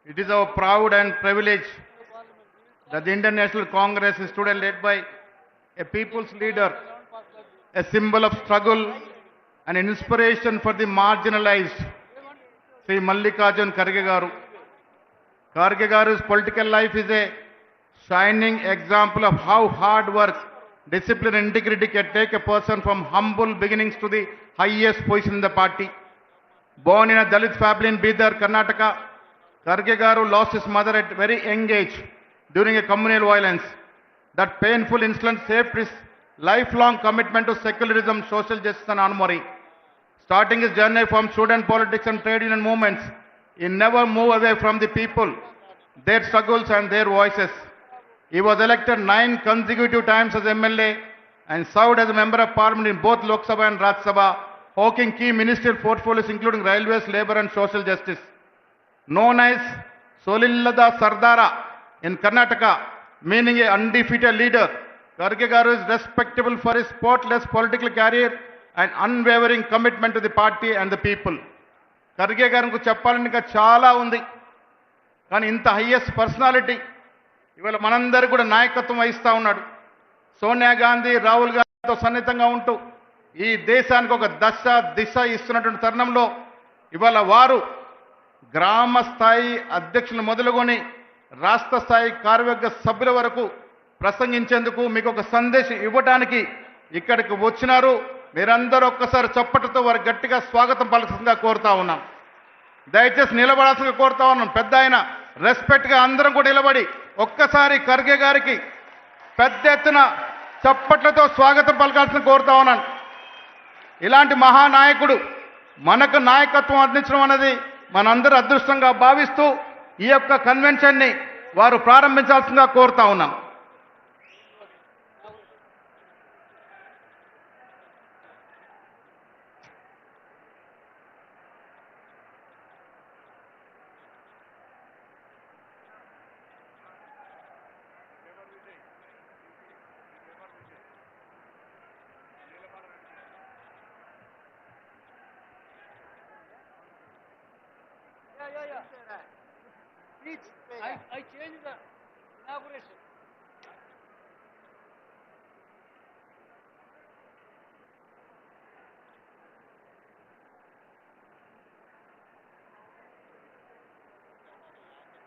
It is our proud and privilege that the Indian National Congress is today led by a people's leader, a symbol of struggle and an inspiration for the marginalized, Sri Mallikarjun Kharge Garu. Kharge Garu's political life is a shining example of how hard work, discipline and integrity can take a person from humble beginnings to the highest position in the party. Born in a Dalit family in Bidar, Karnataka, Kharge Garu lost his mother at very young age during a communal violence. That painful incident shaped his lifelong commitment to secularism, social justice and honorary. Starting his journey from student politics and trade union movements, he never moved away from the people, their struggles and their voices. He was elected 9 consecutive times as MLA and served as a member of parliament in both Lok Sabha and Rajya Sabha, holding key ministerial portfolios including railways, labour and social justice. Known as Solillada Sardara in Karnataka, meaning an undefeated leader, Kharge Garu is respectable for his spotless political career and unwavering commitment to the party and the people. Kharge Garu చెప్పాలని ఇంకా చాలా ఉంది, కానీ ఇంత highest personality ఇవాళ మనందరూ కూడా నాయకత్వం వహిస్తూ ఉన్నాడు. సోనియా గాంధీ, రాహుల్ గాంధీతో సన్నిహితంగా ఉంటూ ఈ దేశానికి ఒక దశ దిశ ఇస్తున్నటువంటి తరుణంలో ఇవాళ వారు గ్రామ స్థాయి అధ్యక్షులు మొదలుకొని రాష్ట్ర స్థాయి కార్యవర్గ సభ్యుల వరకు ప్రసంగించేందుకు మీకు ఒక సందేశం ఇవ్వడానికి ఇక్కడికి వచ్చినారు. మీరందరూ ఒక్కసారి చప్పట్లతో వారి గట్టిగా స్వాగతం పలకాల్సిందిగా కోరుతా ఉన్నాం. దయచేసి నిలబడాల్సిందిగా కోరుతా ఉన్నాం. పెద్ద ఆయన రెస్పెక్ట్గా అందరం కూడా నిలబడి ఒక్కసారి ఖర్గే గారికి పెద్ద ఎత్తున చప్పట్లతో స్వాగతం పలకాల్సిన కోరుతా ఉన్నాను. ఇలాంటి మహానాయకుడు మనకు నాయకత్వం అందించడం అనేది మనందరూ అదృష్టంగా భావిస్తూ ఈ యొక్క కన్వెన్షన్ని వారు ప్రారంభించాల్సిందిగా కోరుతా ఉన్నాం. Please, I changed the inauguration.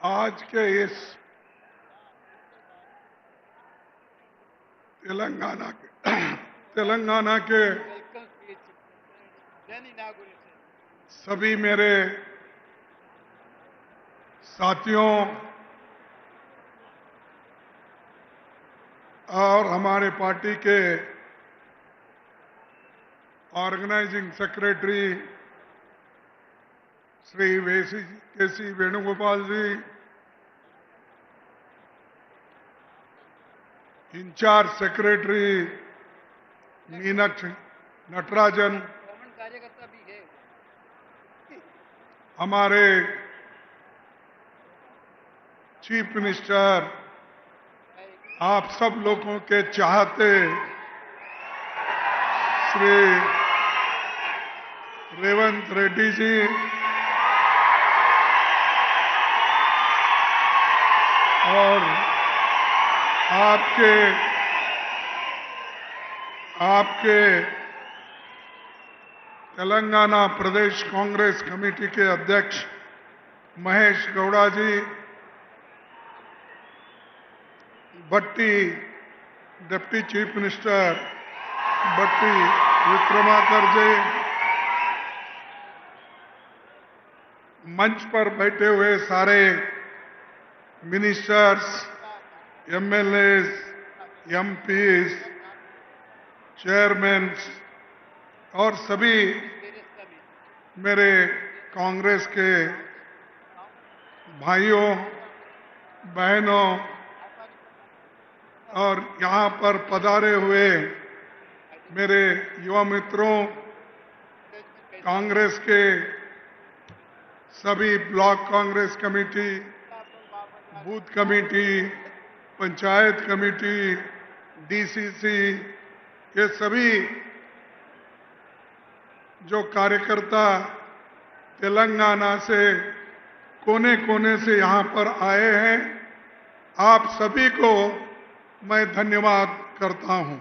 आज के इस तेलंगाना के Welcome speech. Then inauguration. सभी मेरे साथियों और हमारे पार्टी के organising secretary Shri KC. Venugopal ji, incharge secretary Meenakshi Natarajan, common कार्यकर्ता भी है. हमारे चीफ मिनिस्टर, आप सब लोगों के चाहते श्री रेवंत रेड्डी जी, और आपके तेलंगाना प्रदेश कांग्रेस कमेटी के अध्यक्ष महेश गौड़ा जी, भट्टी डिप्टी चीफ मिनिस्टर भट्टी विक्रमाकर जी, मंच पर बैठे हुए सारे मिनिस्टर्स, एमएलएस, एमपीज, चेयरमैन और सभी मेरे कांग्रेस के भाइयों बहनों और यहाँ पर पधारे हुए मेरे युवा मित्रों, कांग्रेस के सभी block Congress committee, booth committee, panchayat committee, DCC, ये सभी जो कार्यकर्ता तेलंगाना से कोने कोने से यहां पर आए हैं, आप सभी को मैं धन्यवाद करता हूं।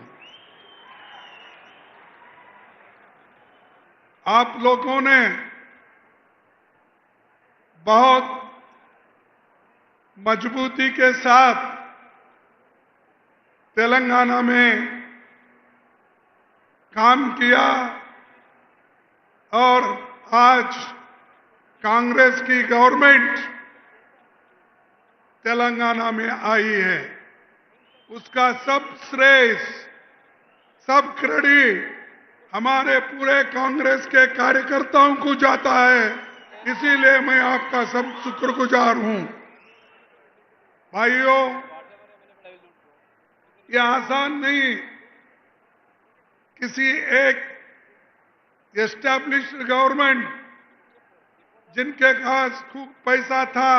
आप लोगों ने बहुत मजबूती के साथ तेलंगाना में काम किया और आज कांग्रेस की गवर्नमेंट तेलंगाना में आई है। उसका सब श्रेय, सब क्रेडिट हमारे पूरे कांग्रेस के कार्यकर्ताओं को जाता है। इसीलिए मैं आपका सब शुक्रगुजार हूं। भाइयों, ये आसान नहीं, किसी एक एस्टैब्लिश्ड गवर्नमेंट जिनके पास खूब पैसा था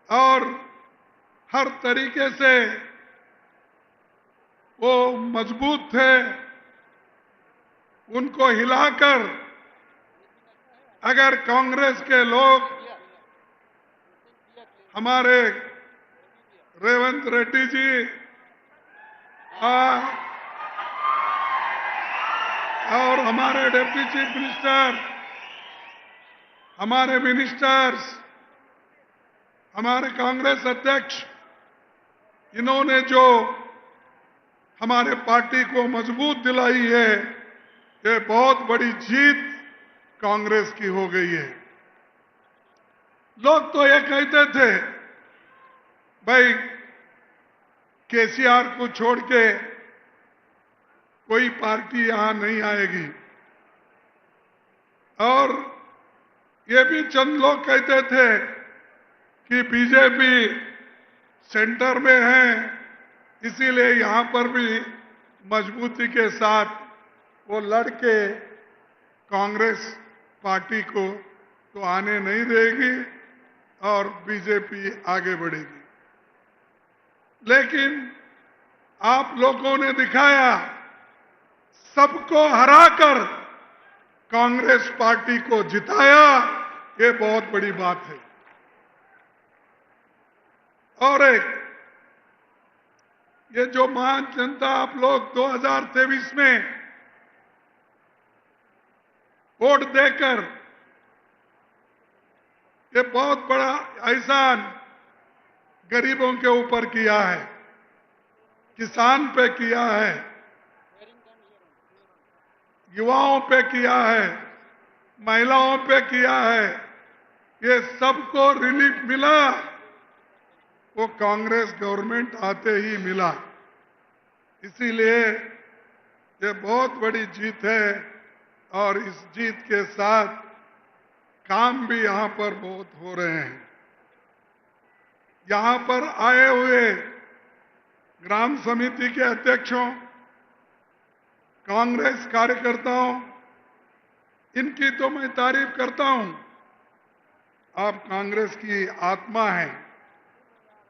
और हर तरीके से वो मजबूत थे, उनको हिलाकर अगर कांग्रेस के लोग हमारे रेवंत रेड्डी जी और हमारे डिप्टी चीफ मिनिस्टर, हमारे मिनिस्टर्स, हमारे कांग्रेस अध्यक्ष, इन्होंने जो हमारे पार्टी को मजबूत दिलाई है, ये बहुत बड़ी जीत कांग्रेस की हो गई है। लोग तो ये कहते थे भाई केसीआर को छोड़ के कोई पार्टी यहां नहीं आएगी, और ये भी चंद लोग कहते थे कि बीजेपी सेंटर में है, इसीलिए यहां पर भी मजबूती के साथ वो लड़के कांग्रेस पार्टी को तो आने नहीं देगी और बीजेपी आगे बढ़ेगी। लेकिन आप लोगों ने दिखाया, सबको हराकर कांग्रेस पार्टी को जिताया, ये बहुत बड़ी बात है। और एक ये जो महान जनता आप लोग 2023 में वोट देकर ये बहुत बड़ा एहसान गरीबों के ऊपर किया है, किसान पे किया है, युवाओं पे किया है, महिलाओं पे किया है, ये सबको रिलीफ मिला, वो कांग्रेस गवर्नमेंट आते ही मिला। इसीलिए ये बहुत बड़ी जीत है और इस जीत के साथ काम भी यहां पर बहुत हो रहे हैं। यहां पर आए हुए ग्राम समिति के अध्यक्षों, कांग्रेस कार्यकर्ताओं, इनकी तो मैं तारीफ करता हूं। आप कांग्रेस की आत्मा है,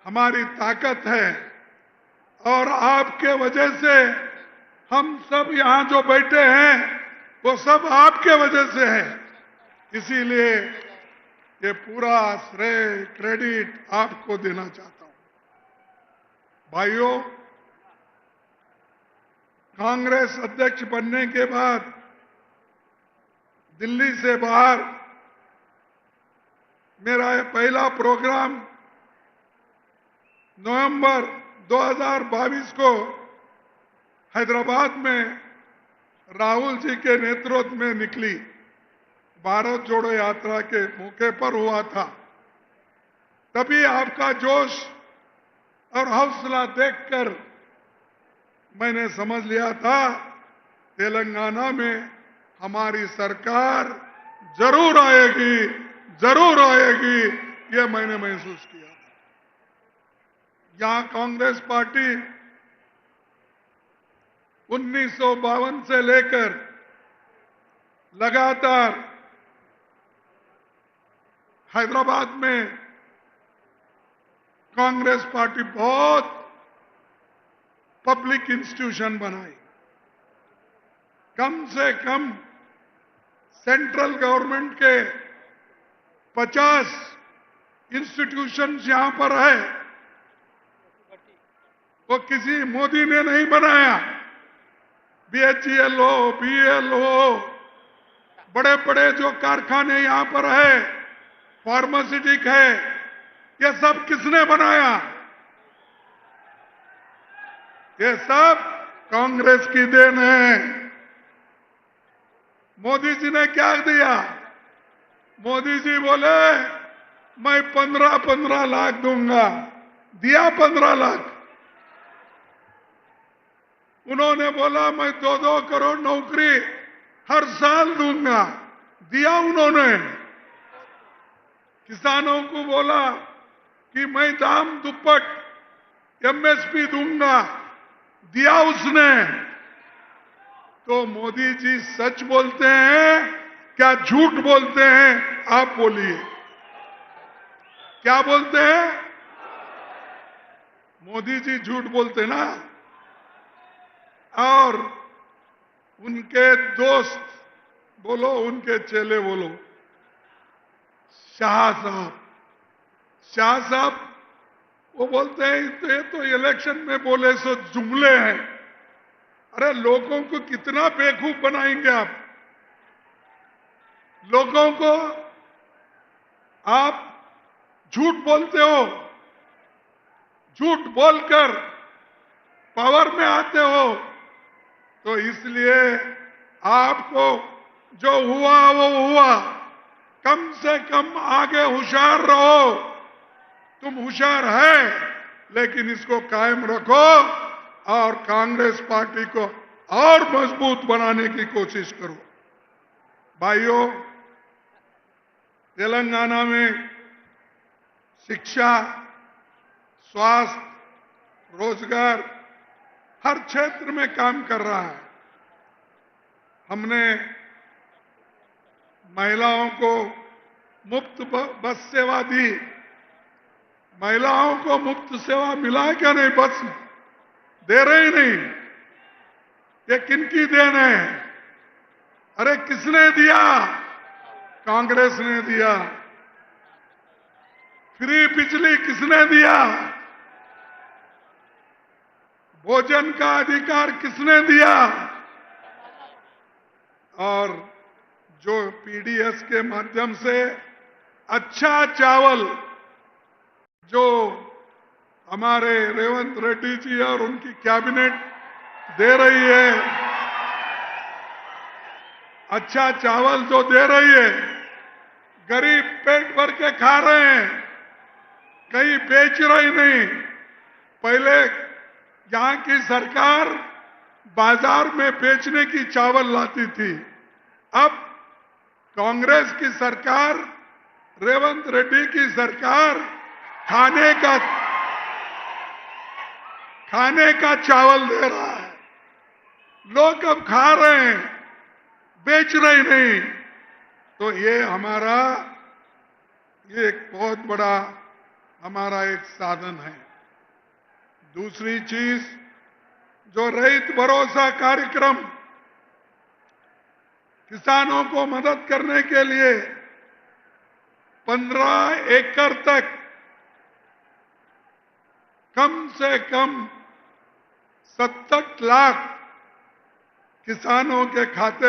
हमारी ताकत है, और आपके वजह से हम सब यहां जो बैठे हैं वो सब आपके वजह से है। इसीलिए ये पूरा श्रेय, क्रेडिट आपको देना चाहता हूं। भाइयों, कांग्रेस अध्यक्ष बनने के बाद दिल्ली से बाहर मेरा ये पहला प्रोग्राम नवंबर 2022 को हैदराबाद में राहुल जी के नेतृत्व में निकली भारत जोड़ो यात्रा के मौके पर हुआ था। तभी आपका जोश और हौसला देखकर मैंने समझ लिया था तेलंगाना में हमारी सरकार जरूर आएगी, जरूर आएगी, ये मैंने महसूस किया। यहां कांग्रेस पार्टी 1952 से लेकर लगातार हैदराबाद में कांग्रेस पार्टी बहुत पब्लिक इंस्टीट्यूशन बनाई। कम से कम सेंट्रल गवर्नमेंट के 50 इंस्टीट्यूशंस यहां पर है, वो किसी मोदी ने नहीं बनाया। BHEL हो, BEL हो, बड़े बड़े जो कारखाने यहां पर है, फार्मास्यूटिक है, ये सब किसने बनाया? ये सब कांग्रेस की देन है। मोदी जी ने क्या दिया? मोदी जी बोले मैं 15-15 लाख दूंगा, दिया 15 लाख। उन्होंने बोला मैं 2-2 करोड़ नौकरी हर साल दूंगा, दिया उन्होंने। किसानों को बोला कि मैं दाम दुप्पट MSP दूंगा, दिया उसने। तो मोदी जी सच बोलते हैं क्या झूठ बोलते हैं? आप बोलिए, क्या बोलते हैं? मोदी जी झूठ बोलते ना। और उनके दोस्त बोलो, उनके चेले बोलो, शाह साहब वो बोलते हैं ये तो इलेक्शन में बोले सो जुमले हैं। अरे लोगों को कितना बेवकूफ बनाएंगे आप? लोगों को आप झूठ बोलते हो, झूठ बोलकर पावर में आते हो, तो इसलिए आपको जो हुआ वो हुआ। कम से कम आगे होशियार रहो। तुम होशियार है, लेकिन इसको कायम रखो और कांग्रेस पार्टी को और मजबूत बनाने की कोशिश करो। भाइयों, तेलंगाना में शिक्षा, स्वास्थ्य, रोजगार हर क्षेत्र में काम कर रहा है। हमने महिलाओं को मुफ्त बस सेवा दी। महिलाओं को मुफ्त सेवा मिला है क्या? नहीं, बस दे रहे ही नहीं। ये किनकी देन है? अरे किसने दिया? कांग्रेस ने दिया। फ्री बिजली किसने दिया? भोजन का अधिकार किसने दिया? और जो PDS के माध्यम से अच्छा चावल जो हमारे रेवंत रेड्डी जी और उनकी कैबिनेट दे रही है, अच्छा चावल जो दे रही है, गरीब पेट भर के खा रहे हैं, कहीं बेच रही नहीं। पहले यहां की सरकार बाजार में बेचने की चावल लाती थी। अब कांग्रेस की सरकार, रेवंत रेड्डी की सरकार खाने का चावल दे रहा है। लोग अब खा रहे हैं, बेच रहे नहीं। तो ये हमारा एक बहुत बड़ा हमारा एक साधन है। दूसरी चीज, जो रैत भरोसा कार्यक्रम किसानों को मदद करने के लिए 15 एकड़ तक कम से कम 70 लाख किसानों के खाते